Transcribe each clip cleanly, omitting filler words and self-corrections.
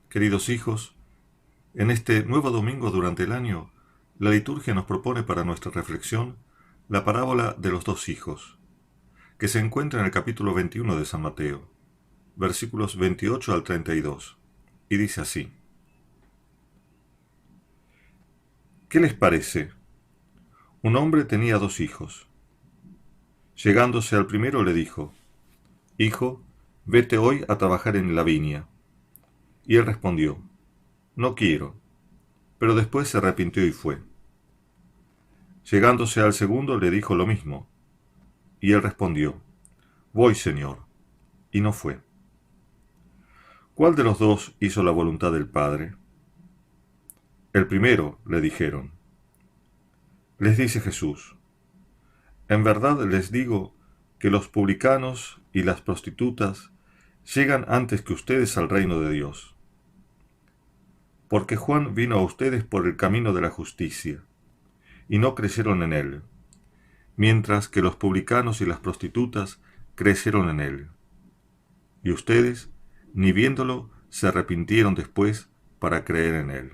Queridos hijos, en este nuevo domingo durante el año, la liturgia nos propone para nuestra reflexión la parábola de los dos hijos, que se encuentra en el capítulo 21 de San Mateo, versículos 28 al 32, y dice así: ¿Qué les parece? Un hombre tenía dos hijos. Llegándose al primero le dijo: Hijo, vete hoy a trabajar en la viña. Y él respondió: No quiero. Pero después se arrepintió y fue. Llegándose al segundo le dijo lo mismo. Y él respondió: Voy, Señor. Y no fue. ¿Cuál de los dos hizo la voluntad del Padre? El primero, le dijeron. Les dice Jesús: En verdad les digo que los publicanos y las prostitutas llegan antes que ustedes al reino de Dios. Porque Juan vino a ustedes por el camino de la justicia, y no creyeron en él, mientras que los publicanos y las prostitutas creyeron en él. Y ustedes, ni viéndolo, se arrepintieron después para creer en él.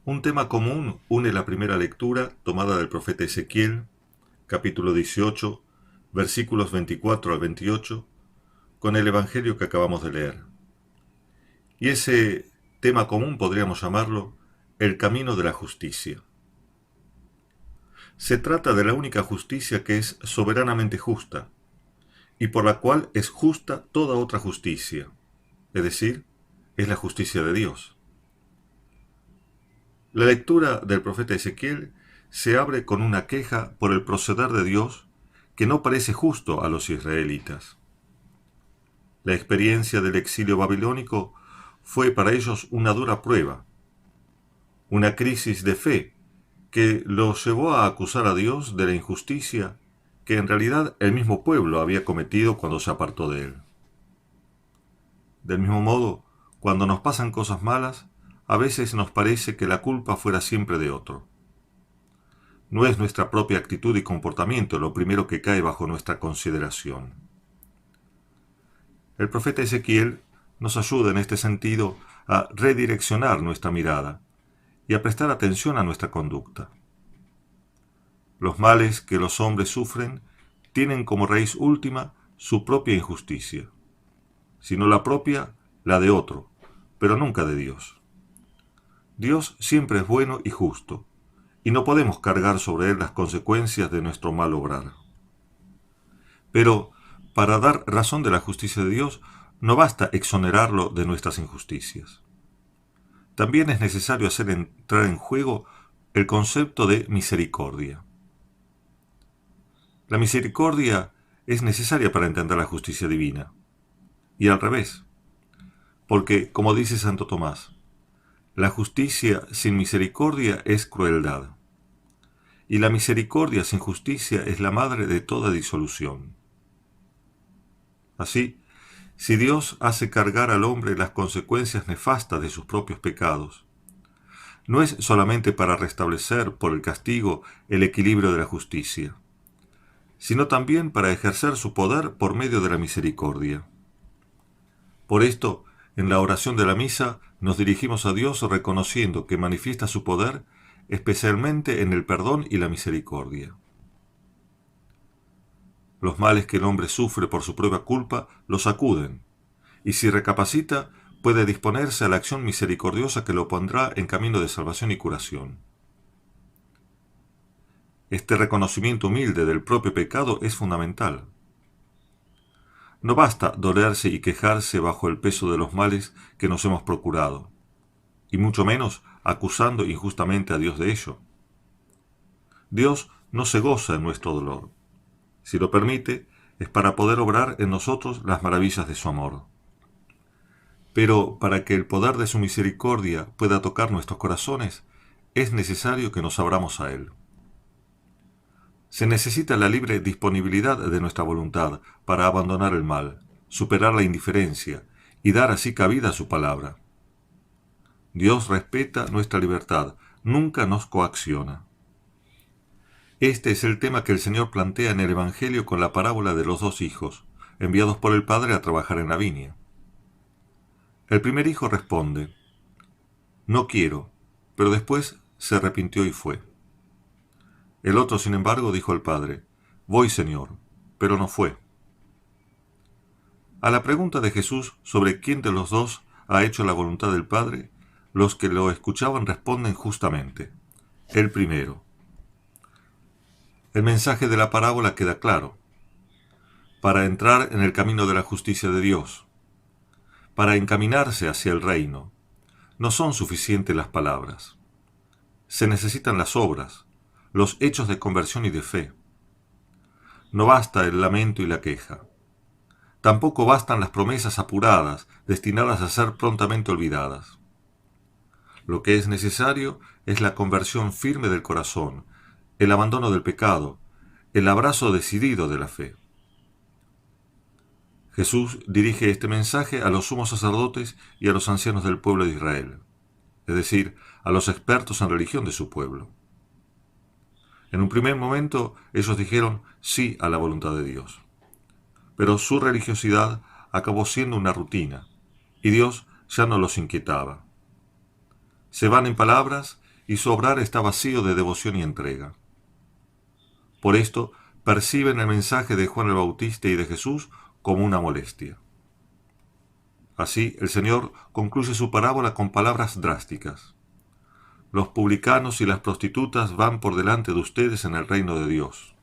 Un tema común une la primera lectura tomada del profeta Ezequiel, capítulo 18, versículos 24 al 28, con el Evangelio que acabamos de leer. Y ese tema común podríamos llamarlo el camino de la justicia. Se trata de la única justicia que es soberanamente justa, y por la cual es justa toda otra justicia, es decir, es la justicia de Dios. La lectura del profeta Ezequiel se abre con una queja por el proceder de Dios que no parece justo a los israelitas. La experiencia del exilio babilónico fue para ellos una dura prueba, una crisis de fe que los llevó a acusar a Dios de la injusticia que en realidad el mismo pueblo había cometido cuando se apartó de él. Del mismo modo, cuando nos pasan cosas malas, a veces nos parece que la culpa fuera siempre de otro. No es nuestra propia actitud y comportamiento lo primero que cae bajo nuestra consideración. El profeta Ezequiel nos ayuda en este sentido a redireccionar nuestra mirada y a prestar atención a nuestra conducta. Los males que los hombres sufren tienen como raíz última su propia injusticia, sino la propia, la de otro, pero nunca de Dios. Dios siempre es bueno y justo, y no podemos cargar sobre él las consecuencias de nuestro mal obrar. Pero, para dar razón de la justicia de Dios, no basta exonerarlo de nuestras injusticias. También es necesario hacer entrar en juego el concepto de misericordia. La misericordia es necesaria para entender la justicia divina, y al revés, porque, como dice Santo Tomás, la justicia sin misericordia es crueldad, y la misericordia sin justicia es la madre de toda disolución. Así, si Dios hace cargar al hombre las consecuencias nefastas de sus propios pecados, no es solamente para restablecer por el castigo el equilibrio de la justicia, sino también para ejercer su poder por medio de la misericordia. Por esto, en la oración de la misa nos dirigimos a Dios reconociendo que manifiesta su poder especialmente en el perdón y la misericordia. Los males que el hombre sufre por su propia culpa lo sacuden, y si recapacita, puede disponerse a la acción misericordiosa que lo pondrá en camino de salvación y curación. Este reconocimiento humilde del propio pecado es fundamental. No basta dolerse y quejarse bajo el peso de los males que nos hemos procurado, y mucho menos acusando injustamente a Dios de ello. Dios no se goza en nuestro dolor. Si lo permite, es para poder obrar en nosotros las maravillas de su amor. Pero para que el poder de su misericordia pueda tocar nuestros corazones, es necesario que nos abramos a Él. Se necesita la libre disponibilidad de nuestra voluntad para abandonar el mal, superar la indiferencia y dar así cabida a su palabra. Dios respeta nuestra libertad, nunca nos coacciona. Este es el tema que el Señor plantea en el Evangelio con la parábola de los dos hijos, enviados por el padre a trabajar en la viña. El primer hijo responde: no quiero, pero después se arrepintió y fue. El otro, sin embargo, dijo al padre: voy, Señor, pero no fue. A la pregunta de Jesús sobre quién de los dos ha hecho la voluntad del Padre, los que lo escuchaban responden justamente: el primero. El mensaje de la parábola queda claro: para entrar en el camino de la justicia de Dios, para encaminarse hacia el reino, no son suficientes las palabras. Se necesitan las obras, los hechos de conversión y de fe. No basta el lamento y la queja. Tampoco bastan las promesas apuradas, destinadas a ser prontamente olvidadas. Lo que es necesario es la conversión firme del corazón, el abandono del pecado, el abrazo decidido de la fe. Jesús dirige este mensaje a los sumos sacerdotes y a los ancianos del pueblo de Israel, es decir, a los expertos en religión de su pueblo. En un primer momento, ellos dijeron sí a la voluntad de Dios. Pero su religiosidad acabó siendo una rutina, y Dios ya no los inquietaba. Se van en palabras y su obrar está vacío de devoción y entrega. Por esto, perciben el mensaje de Juan el Bautista y de Jesús como una molestia. Así, el Señor concluye su parábola con palabras drásticas: los publicanos y las prostitutas van por delante de ustedes en el reino de Dios.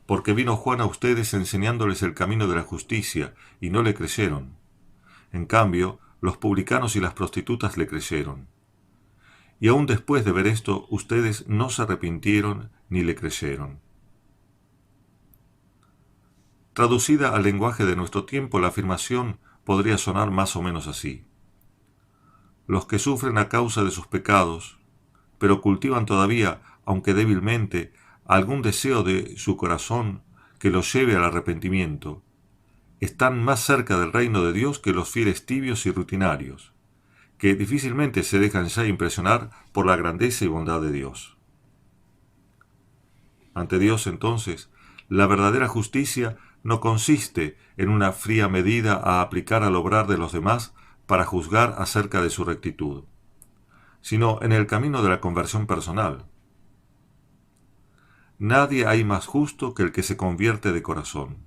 Porque vino Juan a ustedes enseñándoles el camino de la justicia, y no le creyeron. En cambio, los publicanos y las prostitutas le creyeron. Y aún después de ver esto, ustedes no se arrepintieron ni le creyeron. Traducida al lenguaje de nuestro tiempo, la afirmación podría sonar más o menos así: los que sufren a causa de sus pecados, pero cultivan todavía, aunque débilmente, algún deseo de su corazón que los lleve al arrepentimiento, están más cerca del reino de Dios que los fieles tibios y rutinarios, que difícilmente se dejan ya impresionar por la grandeza y bondad de Dios. Ante Dios, entonces, la verdadera justicia no consiste en una fría medida a aplicar al obrar de los demás para juzgar acerca de su rectitud, sino en el camino de la conversión personal. Nadie hay más justo que el que se convierte de corazón.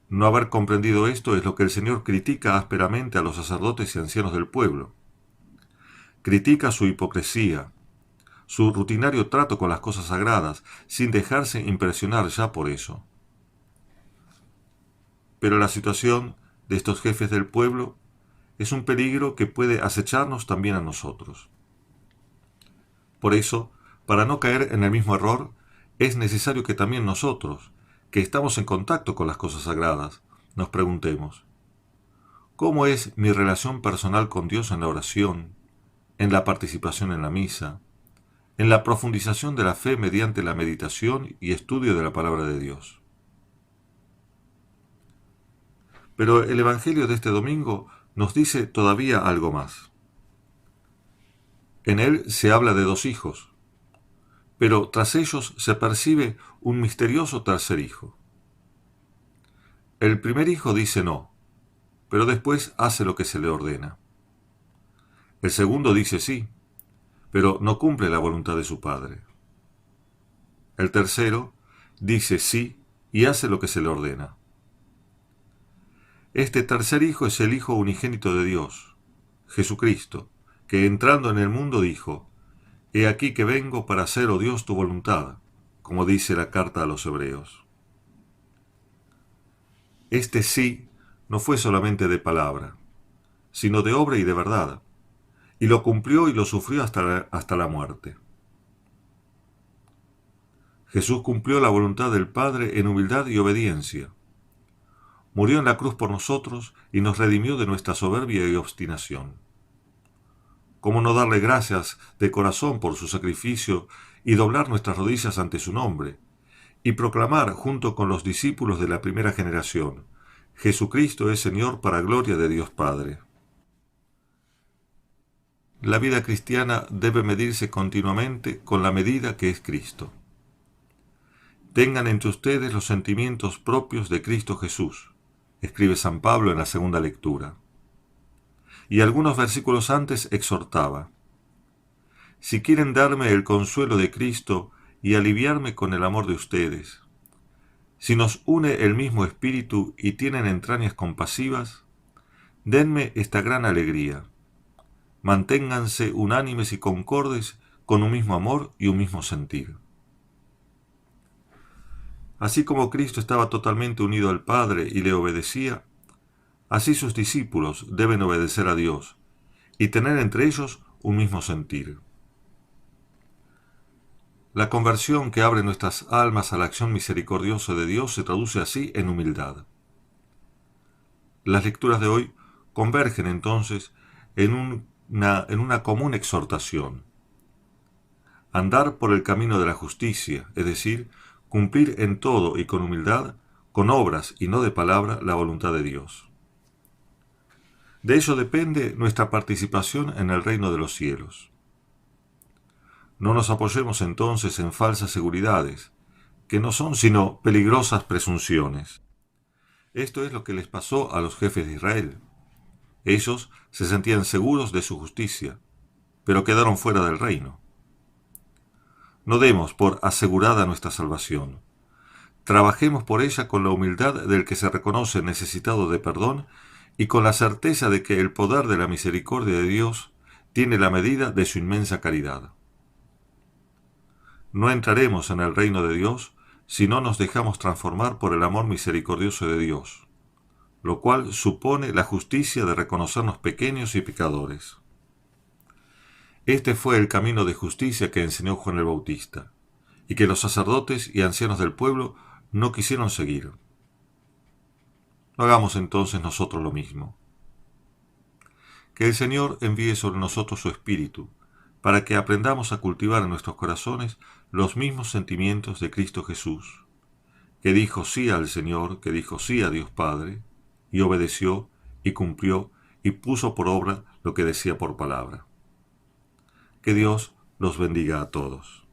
No haber comprendido esto es lo que el Señor critica ásperamente a los sacerdotes y ancianos del pueblo. Critica su hipocresía, su rutinario trato con las cosas sagradas, sin dejarse impresionar ya por eso. Pero la situación de estos jefes del pueblo es un peligro que puede acecharnos también a nosotros. Por eso, para no caer en el mismo error, es necesario que también nosotros, que estamos en contacto con las cosas sagradas, nos preguntemos: ¿cómo es mi relación personal con Dios en la oración, en la participación en la misa, en la profundización de la fe mediante la meditación y estudio de la palabra de Dios? Pero el Evangelio de este domingo nos dice todavía algo más. En él se habla de dos hijos, pero tras ellos se percibe un misterioso tercer hijo. El primer hijo dice no, pero después hace lo que se le ordena. El segundo dice sí, pero no cumple la voluntad de su padre. El tercero dice sí y hace lo que se le ordena. Este tercer hijo es el Hijo unigénito de Dios, Jesucristo, que entrando en el mundo dijo: He aquí que vengo para hacer, oh Dios, tu voluntad, como dice la carta a los Hebreos. Este sí no fue solamente de palabra, sino de obra y de verdad, y lo cumplió y lo sufrió hasta la muerte. Jesús cumplió la voluntad del Padre en humildad y obediencia. Murió en la cruz por nosotros y nos redimió de nuestra soberbia y obstinación. ¿Cómo no darle gracias de corazón por su sacrificio y doblar nuestras rodillas ante su nombre, y proclamar junto con los discípulos de la primera generación: Jesucristo es Señor, para gloria de Dios Padre? La vida cristiana debe medirse continuamente con la medida que es Cristo. Tengan entre ustedes los sentimientos propios de Cristo Jesús, escribe San Pablo en la segunda lectura. Y algunos versículos antes exhortaba: si quieren darme el consuelo de Cristo y aliviarme con el amor de ustedes, si nos une el mismo espíritu y tienen entrañas compasivas, denme esta gran alegría. Manténganse unánimes y concordes con un mismo amor y un mismo sentir. Así como Cristo estaba totalmente unido al Padre y le obedecía, así sus discípulos deben obedecer a Dios y tener entre ellos un mismo sentir. La conversión que abre nuestras almas a la acción misericordiosa de Dios se traduce así en humildad. Las lecturas de hoy convergen entonces en una común exhortación: andar por el camino de la justicia, es decir, cumplir en todo y con humildad, con obras y no de palabra, la voluntad de Dios. De ello depende nuestra participación en el reino de los cielos. No nos apoyemos entonces en falsas seguridades, que no son sino peligrosas presunciones. Esto es lo que les pasó a los jefes de Israel. Ellos se sentían seguros de su justicia, pero quedaron fuera del reino. No demos por asegurada nuestra salvación. Trabajemos por ella con la humildad del que se reconoce necesitado de perdón y con la certeza de que el poder de la misericordia de Dios tiene la medida de su inmensa caridad. No entraremos en el reino de Dios si no nos dejamos transformar por el amor misericordioso de Dios, lo cual supone la justicia de reconocernos pequeños y pecadores. Este fue el camino de justicia que enseñó Juan el Bautista, y que los sacerdotes y ancianos del pueblo no quisieron seguir. No hagamos entonces nosotros lo mismo. Que el Señor envíe sobre nosotros su Espíritu, para que aprendamos a cultivar en nuestros corazones los mismos sentimientos de Cristo Jesús, que dijo sí al Señor, que dijo sí a Dios Padre, y obedeció, y cumplió, y puso por obra lo que decía por palabra. Que Dios los bendiga a todos.